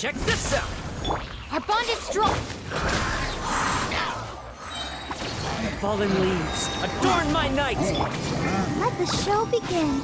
Check this out! Our bond is strong! Fallen leaves, adorn my night! Let the show begin!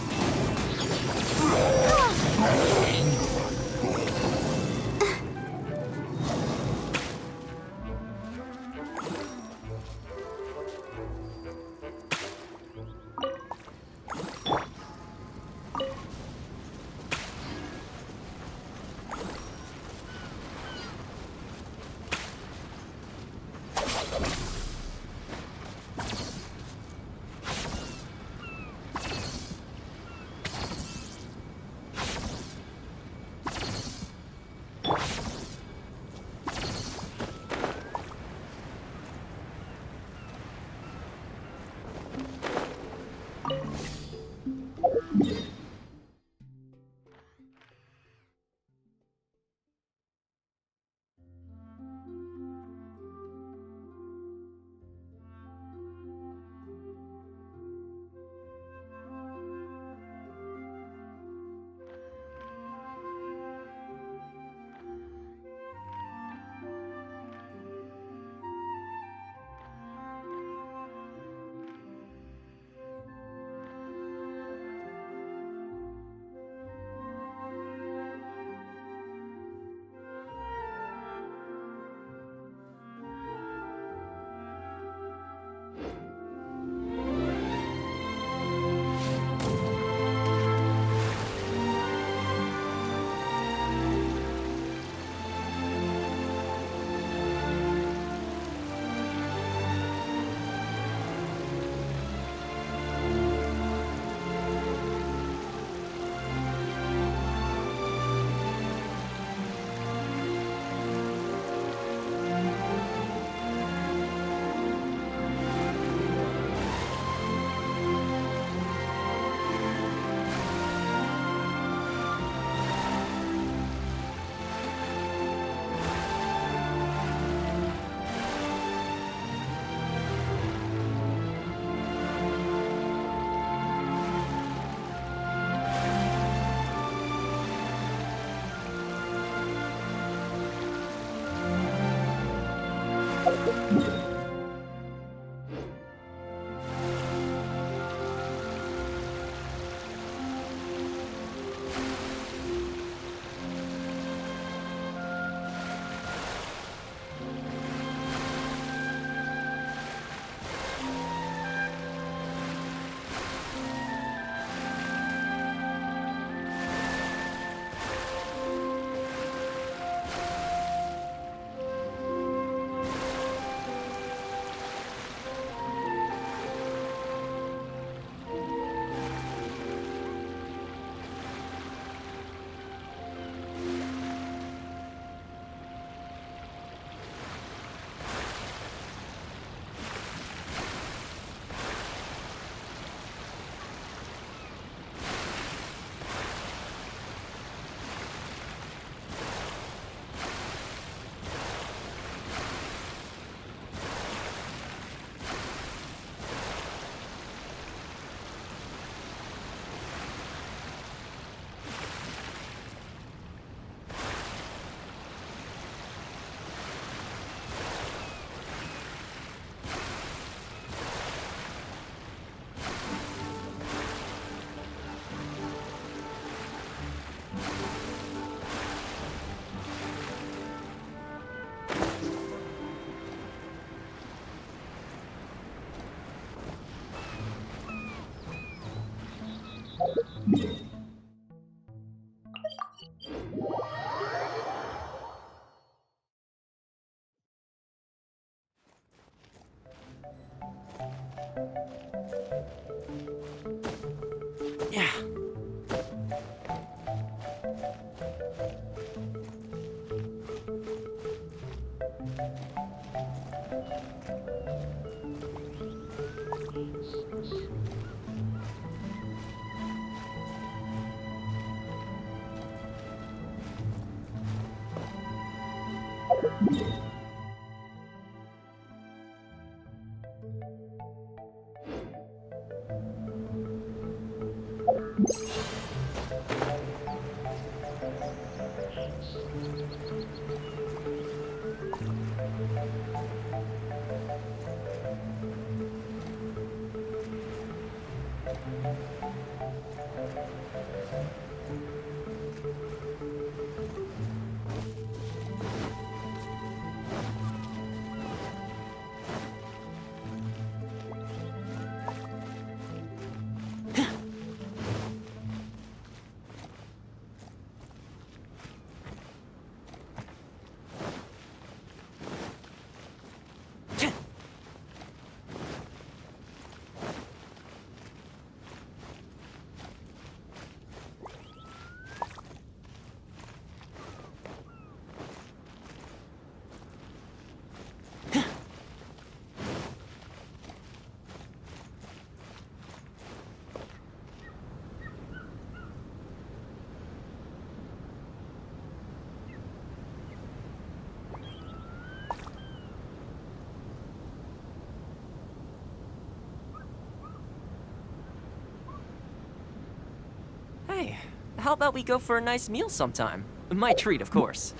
Hey, how about we go for a nice meal sometime? My treat, of course.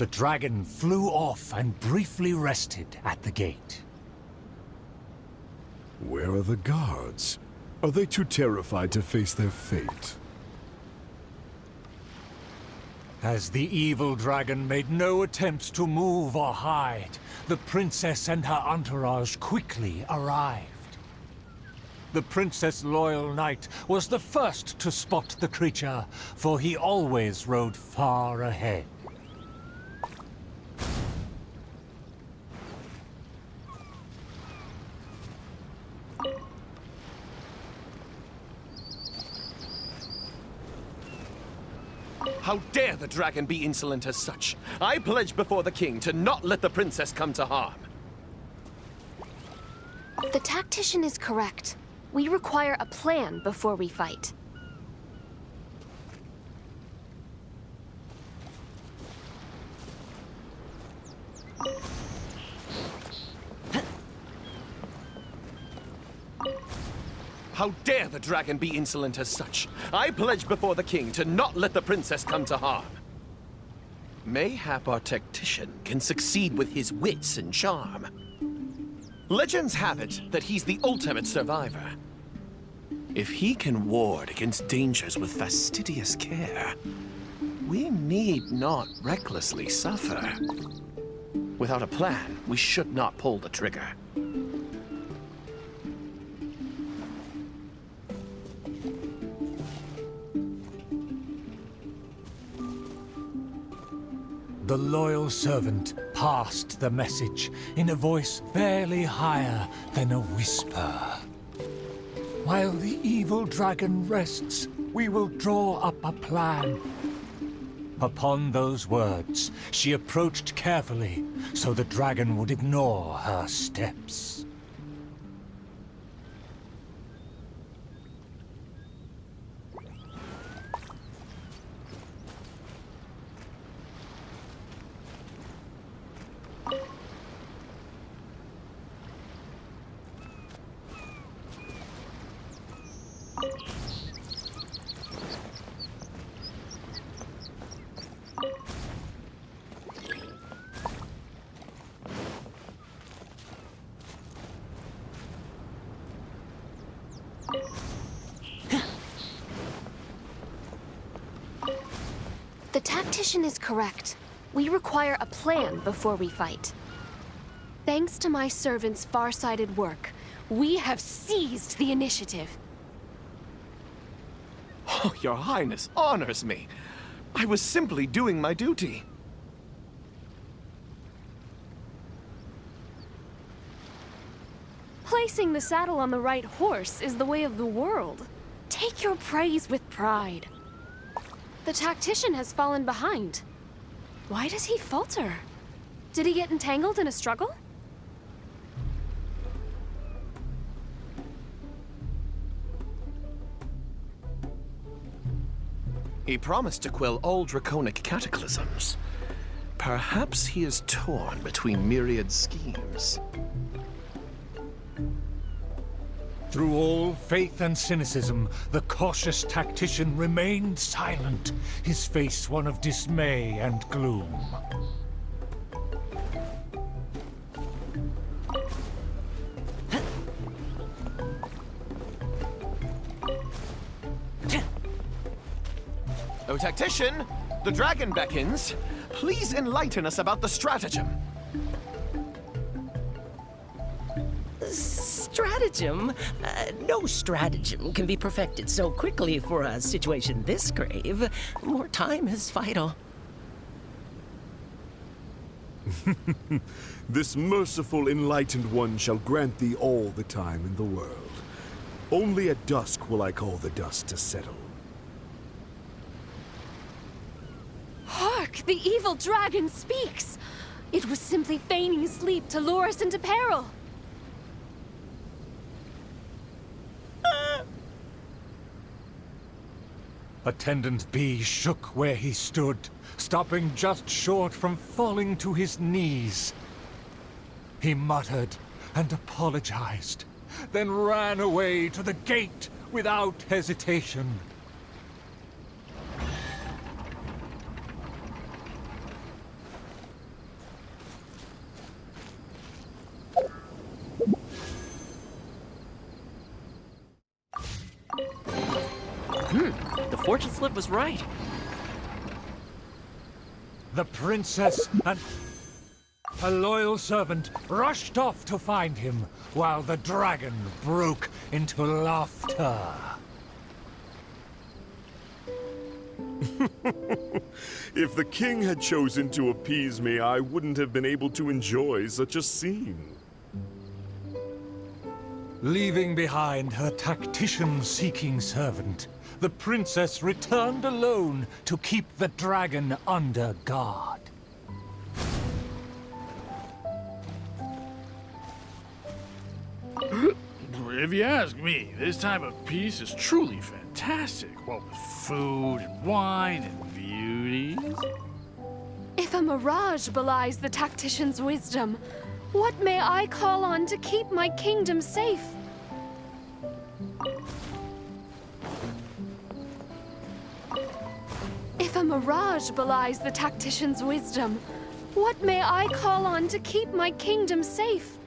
The dragon flew off and briefly rested at the gate. Where are the guards? Are they too terrified to face their fate? As the evil dragon made no attempts to move or hide, the princess and her entourage quickly arrived. The princess' loyal knight was the first to spot the creature, for he always rode far ahead. How dare the dragon be insolent as such? I pledge before the king to not let the princess come to harm. The tactician is correct. We require a plan before we fight. How dare the dragon be insolent as such? I pledge before the king to not let the princess come to harm. Mayhap our tactician can succeed with his wits and charm. Legends have it that he's the ultimate survivor. If he can ward against dangers with fastidious care, we need not recklessly suffer. Without a plan, we should not pull the trigger. The loyal servant passed the message in a voice barely higher than a whisper. While the evil dragon rests, we will draw up a plan. Upon those words, she approached carefully so the dragon would ignore her steps. The tactician is correct. We require a plan before we fight. Thanks to my servant's far-sighted work, we have seized the initiative. Oh, Your Highness honors me. I was simply doing my duty. Placing the saddle on the right horse is the way of the world. Take your praise with pride. The tactician has fallen behind. Why does he falter? Did he get entangled in a struggle? He promised to quell all draconic cataclysms. Perhaps he is torn between myriad schemes. Through all faith and cynicism, the cautious tactician remained silent, his face one of dismay and gloom. Oh, tactician, the dragon beckons. Please enlighten us about the stratagem. Stratagem? No stratagem can be perfected so quickly for a situation this grave. More time is vital. This merciful, enlightened one shall grant thee all the time in the world. Only at dusk will I call the dust to settle. Hark! The evil dragon speaks! It was simply feigning sleep to lure us into peril. Attendant B shook where he stood, stopping just short from falling to his knees. He muttered and apologized, then ran away to the gate without hesitation. The fortune slip was right. The princess and a loyal servant rushed off to find him, while the dragon broke into laughter. If the king had chosen to appease me, I wouldn't have been able to enjoy such a scene. Leaving behind her tactician-seeking servant, the princess returned alone to keep the dragon under guard. If you ask me, this time of peace is truly fantastic. What with food and wine and beauties. If a mirage belies the tactician's wisdom, what may I call on to keep my kingdom safe? If a mirage belies the tactician's wisdom, what may I call on to keep my kingdom safe?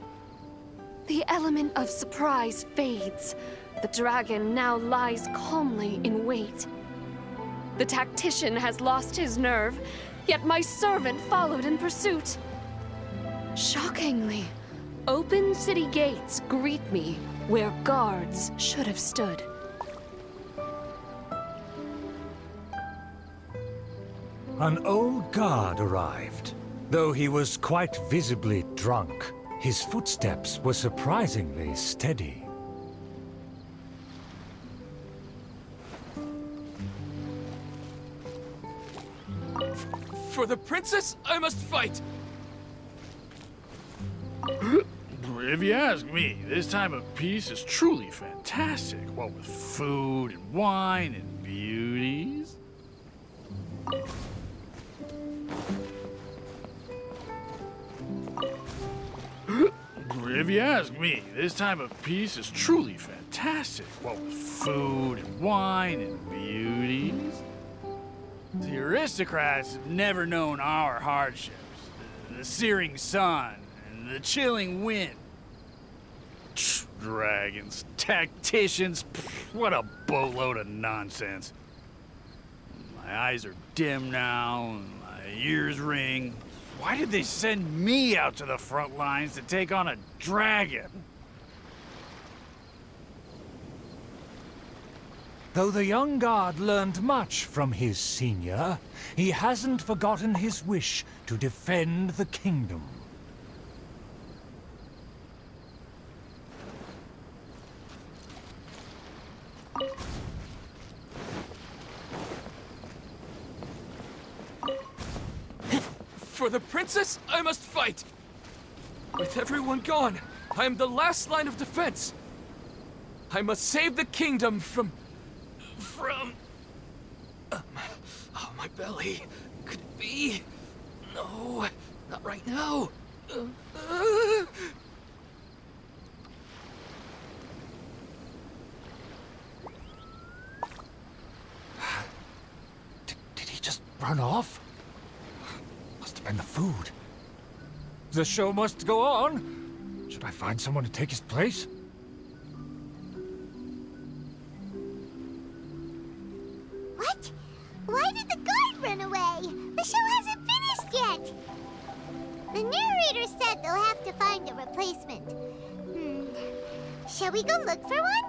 The element of surprise fades. The dragon now lies calmly in wait. The tactician has lost his nerve, yet my servant followed in pursuit. Shockingly, open city gates greet me where guards should have stood. An old guard arrived. Though he was quite visibly drunk, his footsteps were surprisingly steady. For the princess, I must fight! If you ask me, this time of peace is truly fantastic. What with food and wine and beauties. If you ask me, this time of peace is truly fantastic. What with food and wine and beauties. The aristocrats have never known our hardships. The searing sun and the chilling wind. Dragons, tacticians, what a boatload of nonsense. My eyes are dim now, and my ears ring. Why did they send me out to the front lines to take on a dragon? Though the young guard learned much from his senior, he hasn't forgotten his wish to defend the kingdom. For the princess, I must fight! With everyone gone, I am the last line of defense. I must save the kingdom from... oh, my belly. Could it be? No, not right now. Did he just run off? Must have been the food. The show must go on. Should I find someone to take his place? What? Why did the guard run away? The show hasn't finished yet. The narrator said they'll have to find a replacement. Shall we go look for one?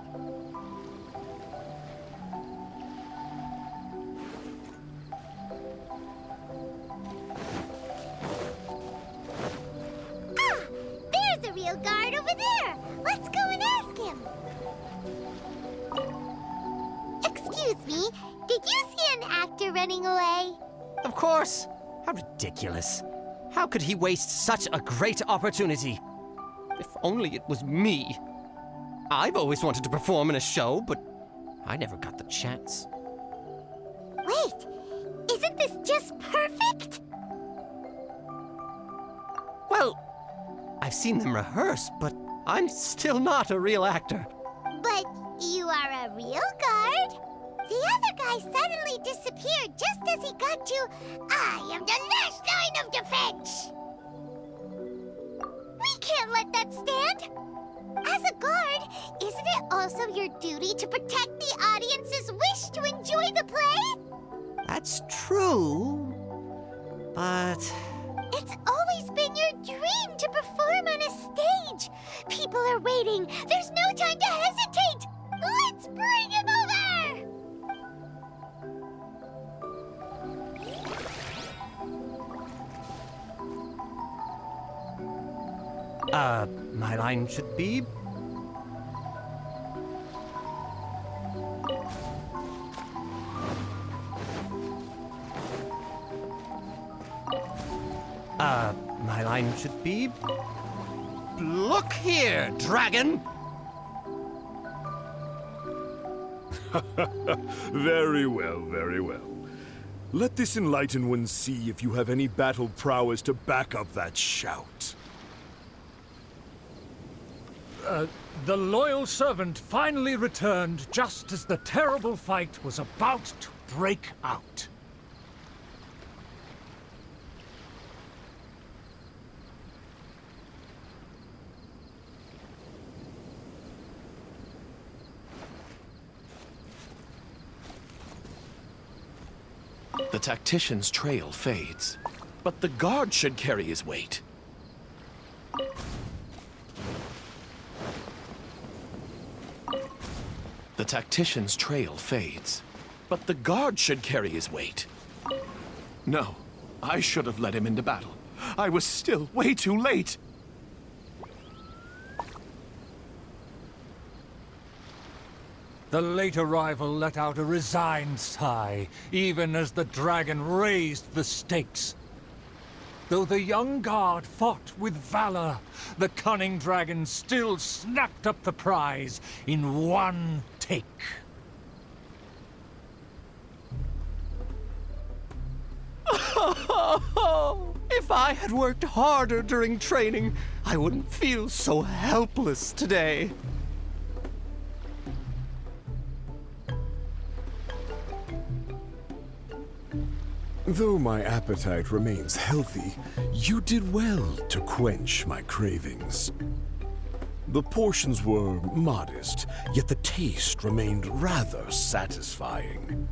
Ah! There's a real guard over there! Let's go and ask him! Excuse me, did you see an actor running away? Of course! How ridiculous. How could he waste such a great opportunity? If only it was me. I've always wanted to perform in a show, but I never got the chance. Wait, isn't this just perfect? Well, I've seen them rehearse, but I'm still not a real actor. But you are a real guard. The other guy suddenly disappeared just as he got to, I am the last line of defense. We can't let that stand. As a guard, isn't it also your duty to protect the audience's wish to enjoy the play? That's true, but... It's always been your dream to perform on a stage. People are waiting. There's no time to hesitate. Let's bring him over! My line should be... my line should be... Look here, dragon! Very well, very well. Let this enlightened one see if you have any battle prowess to back up that shout. The loyal servant finally returned just as the terrible fight was about to break out. The tactician's trail fades, but the guard should carry his weight. The tactician's trail fades, but the guard should carry his weight. No, I should have led him into battle. I was still way too late. The late arrival let out a resigned sigh, even as the dragon raised the stakes. Though the young guard fought with valor, the cunning dragon still snapped up the prize in one take. If I had worked harder during training, I wouldn't feel so helpless today. Though my appetite remains healthy, you did well to quench my cravings. The portions were modest, yet the taste remained rather satisfying.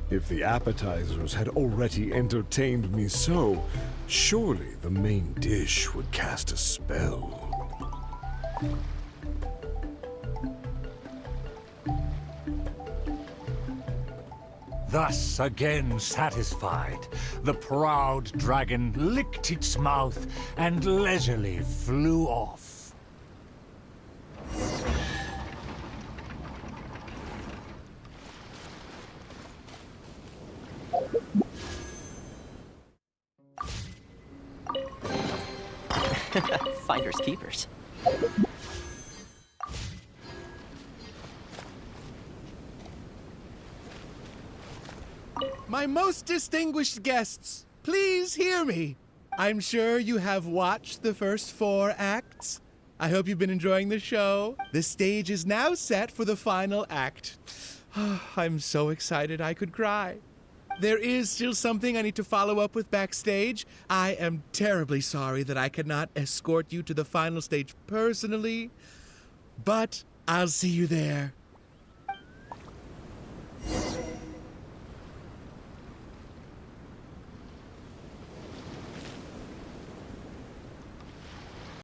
If the appetizers had already entertained me so, surely the main dish would cast a spell. Thus, again satisfied, the proud dragon licked its mouth and leisurely flew off. Finders keepers. My most distinguished guests, please hear me. I'm sure you have watched the first 4 acts. I hope you've been enjoying the show. The stage is now set for the final act. I'm so excited I could cry. There is still something I need to follow up with backstage. I am terribly sorry that I cannot escort you to the final stage personally, but I'll see you there.